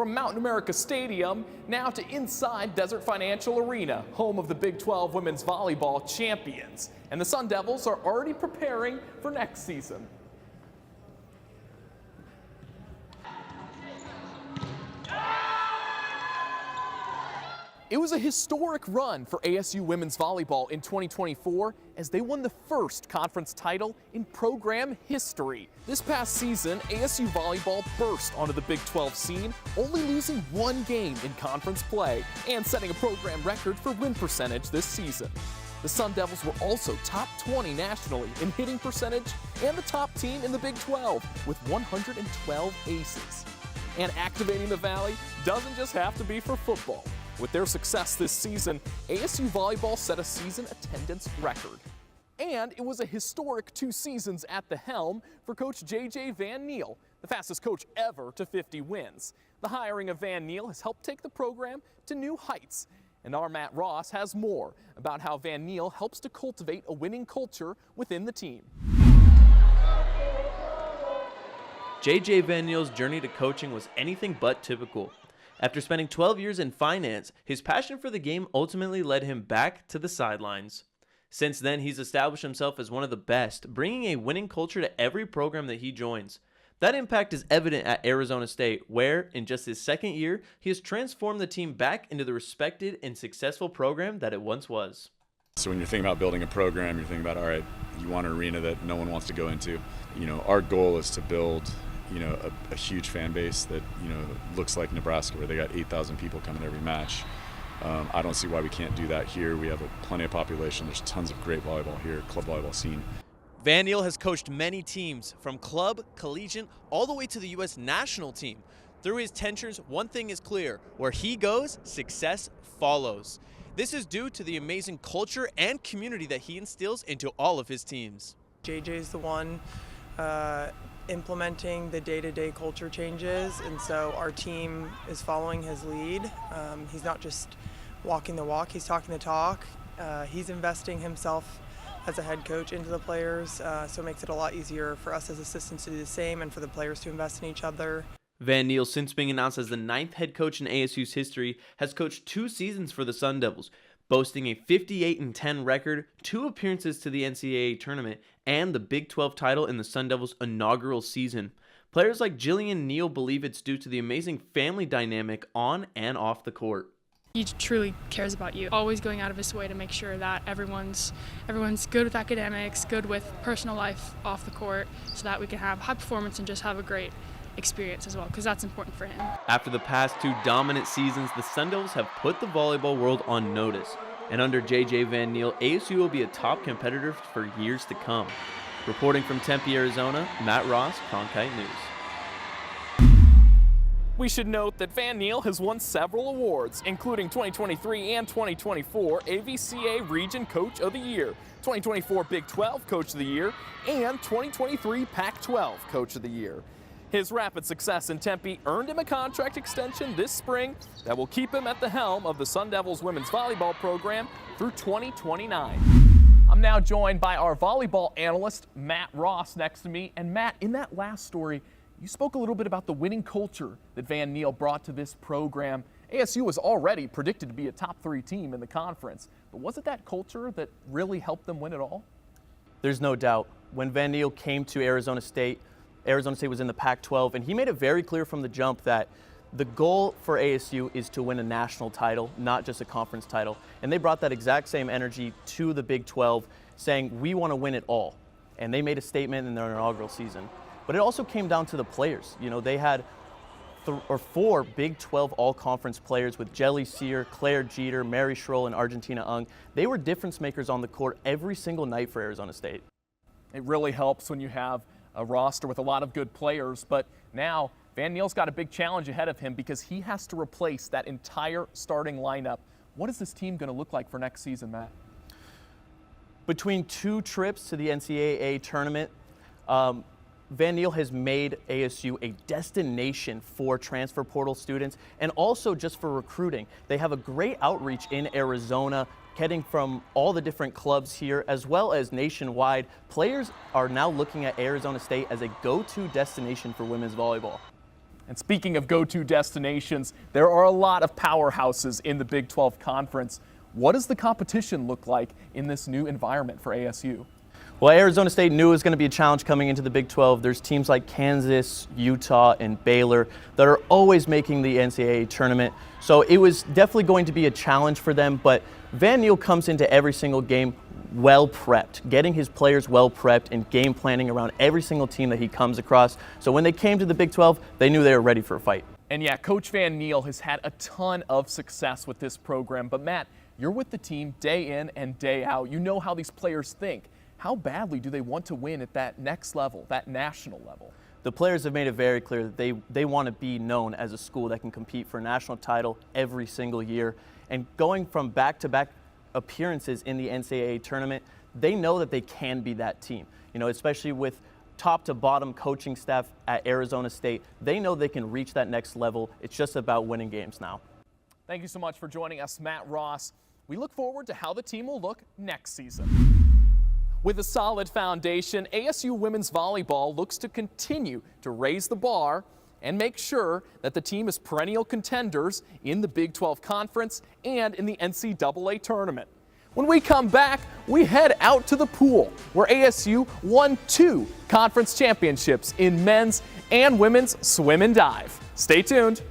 From Mountain America Stadium, now to inside Desert Financial Arena, home of the Big 12 women's volleyball champions. And the Sun Devils are already preparing for next season. It was a historic run for ASU women's volleyball in 2024 as they won the first conference title in program history. This past season, ASU volleyball burst onto the Big 12 scene, only losing one game in conference play and setting a program record for win percentage this season. The Sun Devils were also top 20 nationally in hitting percentage and the top team in the Big 12 with 112 aces. And activating the Valley doesn't just have to be for football. With their success this season, ASU volleyball set a season attendance record. And it was a historic 2 seasons at the helm for Coach J.J. Van Niel, the fastest coach ever to 50 wins. The hiring of Van Niel has helped take the program to new heights. And our Matt Ross has more about how Van Niel helps to cultivate a winning culture within the team. J.J. Van Niel's journey to coaching was anything but typical. After spending 12 years in finance, his passion for the game ultimately led him back to the sidelines. Since then, he's established himself as one of the best, bringing a winning culture to every program that he joins. That impact is evident at Arizona State, where, in just his second year, he has transformed the team back into the respected and successful program that it once was. So when you're thinking about building a program, you're thinking about, all right, you want an arena that no one wants to go into. Our goal is to build a huge fan base that, looks like Nebraska, where they got 8,000 people coming every match. I don't see why we can't do that here. We have plenty of population. There's tons of great volleyball here, club volleyball scene. Van Niel has coached many teams, from club, collegiate, all the way to the U.S. national team. Through his tenures, one thing is clear. Where he goes, success follows. This is due to the amazing culture and community that he instills into all of his teams. JJ's the one implementing the day-to-day culture changes, and so our team is following his lead. He's not just walking the walk, he's talking the talk. He's investing himself as a head coach into the players, so it makes it a lot easier for us as assistants to do the same and for the players to invest in each other. Van Niel, since being announced as the 9th head coach in ASU's history, has coached 2 seasons for the Sun Devils, boasting a 58-10 record, 2 appearances to the NCAA tournament, and the Big 12 title in the Sun Devils' inaugural season. Players like Jillian Neal believe it's due to the amazing family dynamic on and off the court. He truly cares about you, always going out of his way to make sure that everyone's good with academics, good with personal life off the court, so that we can have high performance and just have a great experience as well, because that's important for him. After the past 2 dominant seasons, the Sun Devils have put the volleyball world on notice. And under J.J. Van Niel, ASU will be a top competitor for years to come. Reporting from Tempe, Arizona, Matt Ross, Cronkite News. We should note that Van Niel has won several awards, including 2023 and 2024 AVCA Region Coach of the Year, 2024 Big 12 Coach of the Year, and 2023 Pac-12 Coach of the Year. His rapid success in Tempe earned him a contract extension this spring that will keep him at the helm of the Sun Devils women's volleyball program through 2029. I'm now joined by our volleyball analyst, Matt Ross, next to me. And Matt, in that last story, you spoke a little bit about the winning culture that Van Niel brought to this program. ASU was already predicted to be a top 3 team in the conference, but was it that culture that really helped them win it all? There's no doubt. When Van Niel came to Arizona State was in the Pac-12, and he made it very clear from the jump that the goal for ASU is to win a national title, not just a conference title. And they brought that exact same energy to the Big 12, saying, we want to win it all. And they made a statement in their inaugural season. But it also came down to the players. They had 4 Big 12 all-conference players with Jelly Sear, Claire Jeter, Mary Schroll, and Argentina Ung. They were difference makers on the court every single night for Arizona State. It really helps when you have a roster with a lot of good players, but now Van Niel's got a big challenge ahead of him because he has to replace that entire starting lineup. What is this team going to look like for next season, Matt? Between 2 trips to the NCAA tournament, Van Niel has made ASU a destination for transfer portal students and also just for recruiting. They have a great outreach in Arizona, getting from all the different clubs here as well as nationwide. Players are now looking at Arizona State as a go-to destination for women's volleyball. And speaking of go-to destinations, there are a lot of powerhouses in the Big 12 Conference. What does the competition look like in this new environment for ASU? Well, Arizona State knew it was going to be a challenge coming into the Big 12. There's teams like Kansas, Utah, and Baylor that are always making the NCAA tournament. So it was definitely going to be a challenge for them, but Van Niel comes into every single game well prepped, getting his players well prepped and game planning around every single team that he comes across. So when they came to the Big 12, they knew they were ready for a fight. And yeah, Coach Van Niel has had a ton of success with this program. But Matt, you're with the team day in and day out. You know how these players think. How badly do they want to win at that next level, that national level? The players have made it very clear that they want to be known as a school that can compete for a national title every single year. And going from back-to-back appearances in the NCAA tournament, they know that they can be that team. You know, especially with top to bottom coaching staff at Arizona State, they know they can reach that next level. It's just about winning games now. Thank you so much for joining us, Matt Ross. We look forward to how the team will look next season. With a solid foundation, ASU Women's Volleyball looks to continue to raise the bar and make sure that the team is perennial contenders in the Big 12 Conference and in the NCAA tournament. When we come back, we head out to the pool, where ASU won 2 conference championships in men's and women's swim and dive. Stay tuned.